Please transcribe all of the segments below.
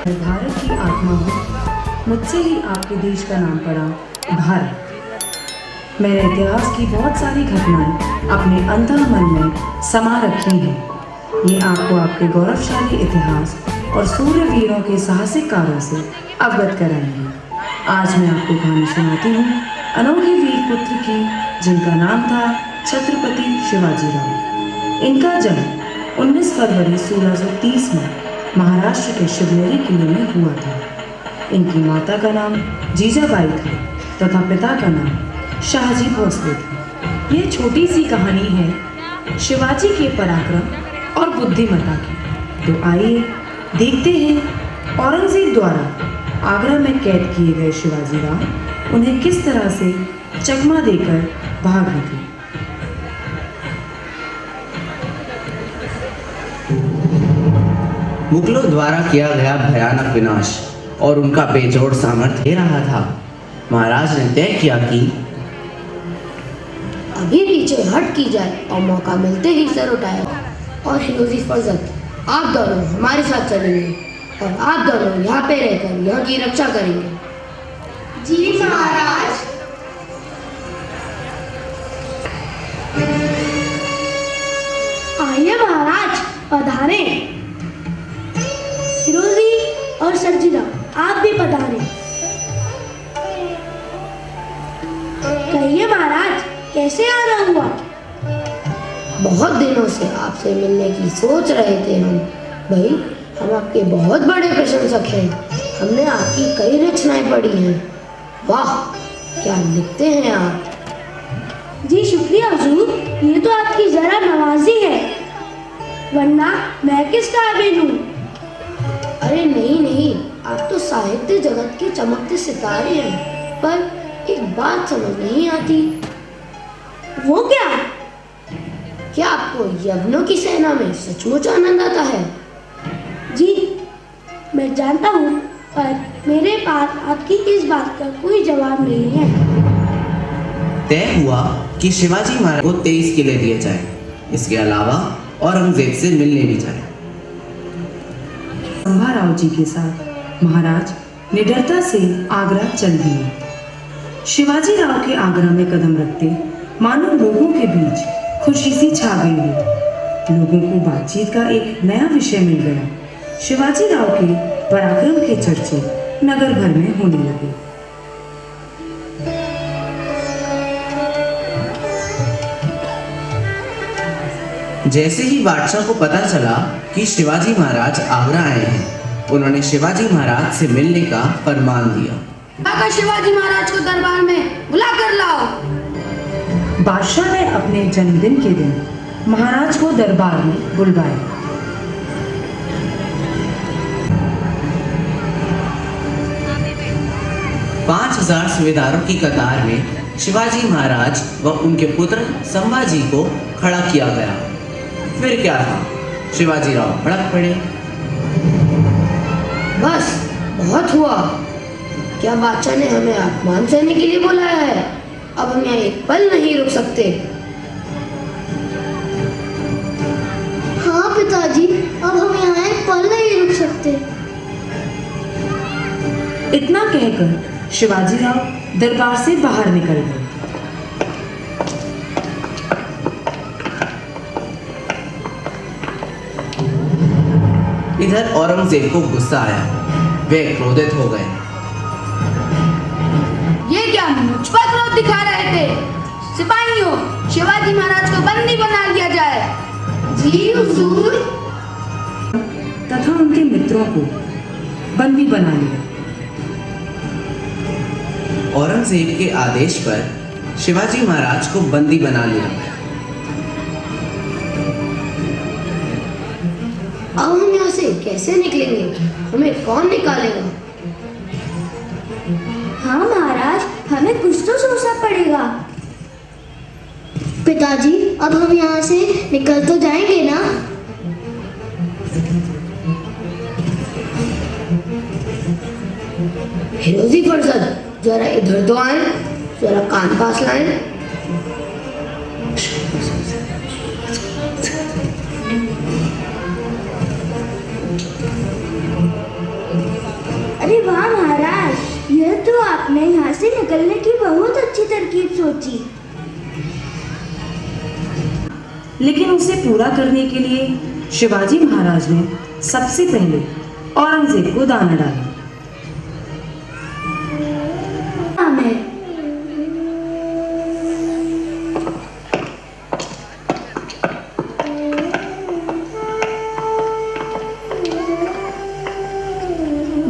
मैं भारत की आत्मा हूँ, मुझसे ही आपके देश का नाम पड़ा भारत। मैंने इतिहास की बहुत सारी घटनाएं अपने अंतः मन में समा रखी हैं। ये आपको आपके गौरवशाली इतिहास और सूर्यवीरों के साहसिक कार्यों से अवगत कराएंगे। आज मैं आपको कहानी सुनाती हूँ अनोखे वीर पुत्र की, जिनका नाम था छत्रपति शिवाजीराव। इनका जन्म 19 फरवरी 1630 में महाराष्ट्र के शिवनेरी किले में हुआ था। इनकी माता का नाम जीजाबाई था तथा पिता का नाम शाहजी भोसले था। यह छोटी सी कहानी है शिवाजी के पराक्रम और बुद्धिमत्ता की। तो आइए देखते हैं औरंगजेब द्वारा आगरा में कैद किए गए शिवाजीराव उन्हें किस तरह से चकमा देकर भाग निकले। मुगलों द्वारा किया गया भयानक विनाश और उनका बेजोड़ सामर्थ्य दे रहा था। महाराज ने तय किया कि अभी पीछे हट की जाए और मौका मिलते ही सर उठाए। और हिरोजी फरजत, आप दोनों हमारे साथ चलेंगे और आप दोनों यहाँ पे रहकर यहाँ की रक्षा करेंगे। जी महाराज। आइए महाराज, पधारे। हिरोजी और सरजीराव, आप भी पधारे। कहिए महाराज, कैसे आना हुआ? बहुत दिनों से आपसे मिलने की सोच रहे थे हम। भाई, हम आपके बहुत बड़े प्रशंसक हैं। हमने आपकी कई रचनाएं पढ़ी हैं। वाह, क्या लिखते हैं आप। जी शुक्रिया हुजूर, ये तो आपकी जरा नवाजी है, वरना मैं किस काबिल हूँ। अरे नहीं नहीं, आप तो साहित्य जगत के चमकते सितारे हैं। पर एक बात समझ नहीं आती। वो क्या? क्या आपको यवनों की सेना में सचमुच आनंद आता है? जी मैं जानता हूँ, पर मेरे पास आपकी इस बात का कोई जवाब नहीं है। तय हुआ कि शिवाजी महाराज को 23 किले दिए जाए। इसके अलावा औरंगजेब से मिलने भी जाए। संभाराव जी के साथ महाराज निडरता से आगरा चल दिए। शिवाजी राव के आगरा में कदम रखते मानो लोगों के बीच खुशी सी छा गई हो। लोगों को बातचीत का एक नया विषय मिल गया। शिवाजी राव के पराक्रम के चर्चे नगर भर में होने लगे। जैसे ही बादशाह को पता चला कि शिवाजी महाराज आगरा आए हैं, उन्होंने शिवाजी महाराज से मिलने का फरमान दिया। आकर शिवाजी महाराज को दरबार में बुला कर लाओ। बादशाह ने अपने जन्मदिन के दिन महाराज को दरबार में बुलवाया। पांच 5000 सूबेदारों की कतार में शिवाजी महाराज व उनके पुत्र संभाजी को खड़ा किया गया। फिर क्या था, शिवाजी राव भड़क पड़े। बस बहुत हुआ। क्या बादशाह ने हमें अपमान सहने के लिए बुलाया है? अब हम यहाँ एक पल नहीं रुक सकते। हाँ पिताजी, अब हम यहाँ एक पल नहीं रुक सकते। इतना कहकर शिवाजी राव दरबार से बाहर निकल गए। इधर औरंगजेब को गुस्सा आया। वे क्रोधित हो गए। ये क्या मुझ पर क्रोध दिखा रहे थे? सिपाहियों, शिवाजी महाराज को बंदी बना लिया जाए। जी हुजूर। तथा उनके मित्रों को बंदी बना लिया। औरंगजेब के आदेश पर शिवाजी महाराज को बंदी बना लिया गया। अब हम यहाँ से कैसे निकलेंगे? हमें कौन निकालेगा? हाँ महाराज, हमें कुछ तो सोचना पड़ेगा। पिताजी, अब हम यहाँ से निकल तो जाएंगे ना? हिरोजी फरजत, जरा इधर तो आए, जरा कान पास लाएं। निकलने की बहुत अच्छी तरकीब सोची, लेकिन उसे पूरा करने के लिए शिवाजी महाराज ने सबसे पहले औरंगजेब को दाना डाला। नाम है।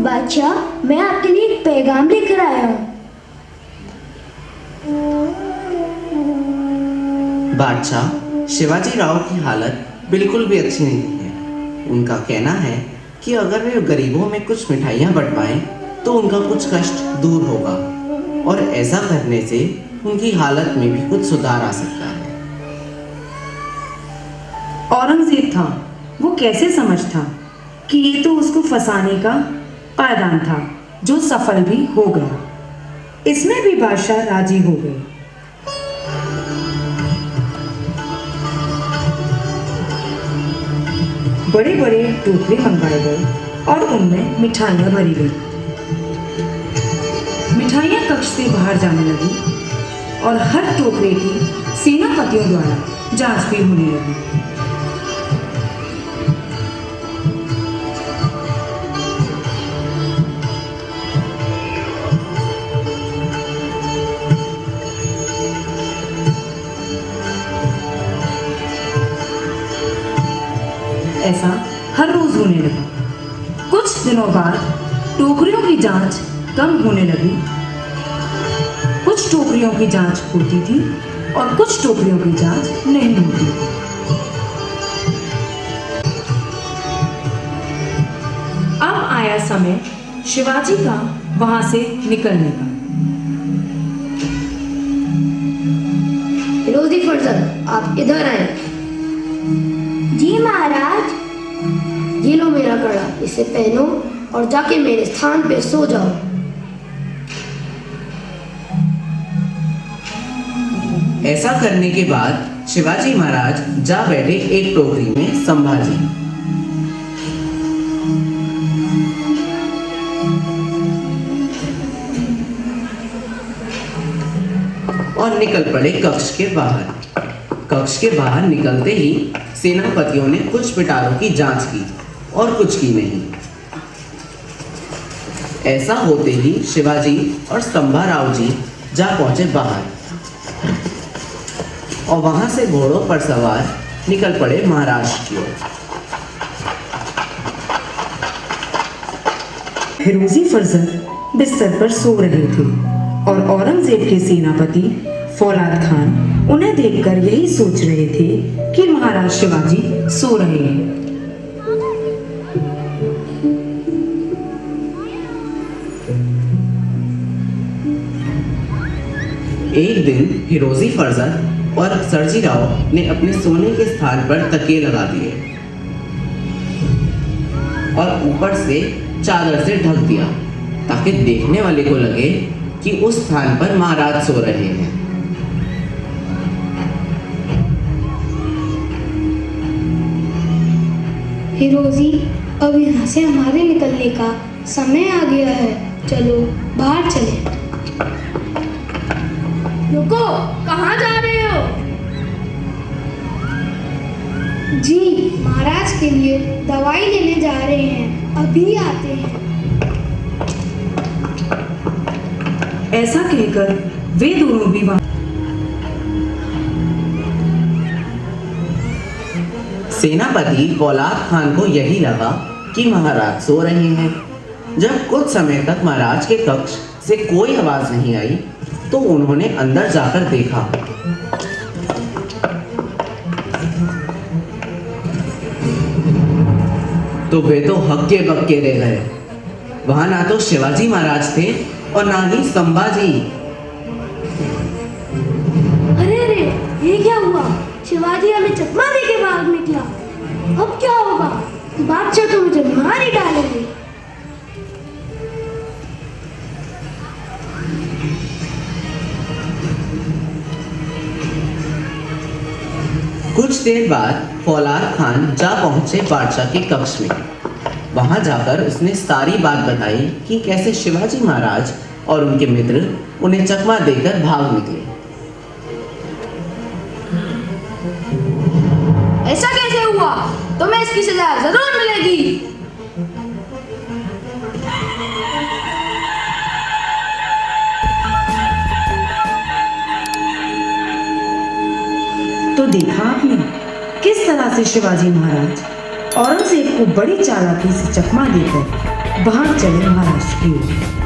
बादशाह, मैं आपके लिए एक पैगाम लेकर आया हूँ। बादशाह, शिवाजी राव की हालत बिल्कुल भी अच्छी नहीं है। उनका कहना है कि अगर वे गरीबों में कुछ मिठाइयाँ बंटवाएं तो उनका कुछ कष्ट दूर होगा और ऐसा करने से उनकी हालत में भी कुछ सुधार आ सकता है। औरंगजेब था, वो कैसे समझता कि ये तो उसको फंसाने का पायदान था, जो सफल भी हो गया। इसमें भी बादशाह राजी हो गए। बड़े बड़े टोकरे मंगवाए गए और उनमें मिठाइयाँ भरी गई। मिठाइयाँ कक्ष से बाहर जाने लगी और हर टोकरे की सेनापतियों द्वारा जांच भी होने लगी। ऐसा हर रोज होने लगा। कुछ दिनों बाद टोकरियों की जांच कम होने लगी। कुछ टोकरियों की जांच होती थी और कुछ टोकरियों की जांच नहीं होती थी। अब आया समय शिवाजी का वहां से निकलने का। फिरोजी फर्जंद, आप इधर आए। जी महाराज। ये लो मेरा कड़ा, इसे पहनो और जाके मेरे स्थान पे सो जाओ। ऐसा करने के बाद शिवाजी महाराज जा बैठे एक टोकरी में संभाजी। और निकल पड़े कक्ष के बाहर। कक्ष के बाहर निकलते ही सेनापतियों ने कुछ पिटारों की जांच की और कुछ की नहीं। ऐसा होते ही शिवाजी और स्तंभाराव जी जा पहुंचे बाहर और वहां से घोड़ों पर सवार निकल पड़े महाराष्ट्र की ओर। फिरोजी फर्जंद बिस्तर पर सो रहे थे और औरंगजेब के सेनापति फौलाद खान उन्हें देखकर यही सोच रहे थे कि महाराज शिवाजी सो रहे हैं। एक दिन फिरोजी फर्जंद और सर्जीराव ने अपने सोने के स्थान पर तकिए लगा दिए और ऊपर से चादर से ढक दिया ताकि देखने वाले को लगे कि उस स्थान पर महाराज सो रहे हैं। फिरोजी, अब यहाँ से हमारे निकलने का समय आ गया है। चलो बाहर चले। रुको, कहाँ जा रहे हो? जी, महाराज के लिए दवाई लेने जा रहे हैं, अभी आते हैं। ऐसा कहकर वे दोनों भी वहां। सेनापति फौलाद खान को यही लगा कि महाराज सो रहे हैं। जब कुछ समय तक महाराज के कक्ष से कोई आवाज नहीं आई तो उन्होंने अंदर जाकर देखा। तो वे तो हक्के बक्के रह गए। वहां ना तो शिवाजी महाराज थे और ना ही संभाजी। अरे अरे, ये क्या हुआ? शिवाजी हमें चकमा दे के भाग निकला। अब क्या होगा? बादशाह तो मुझे मार ही डालेंगे। कुछ देर बाद फौलाद खान जा पहुंचे बादशाह के कक्ष में। वहां जाकर उसने सारी बात बताई कि कैसे शिवाजी महाराज और उनके मित्र उन्हें चकमा देकर भाग निकले। ऐसा कैसे हुआ? तुम्हें इसकी सजा जरूर मिलेगी। तो देखा आपने किस तरह से शिवाजी महाराज औरंगजेब को बड़ी चालाकी से चकमा देकर भाग चले महाराष्ट्र की ओर।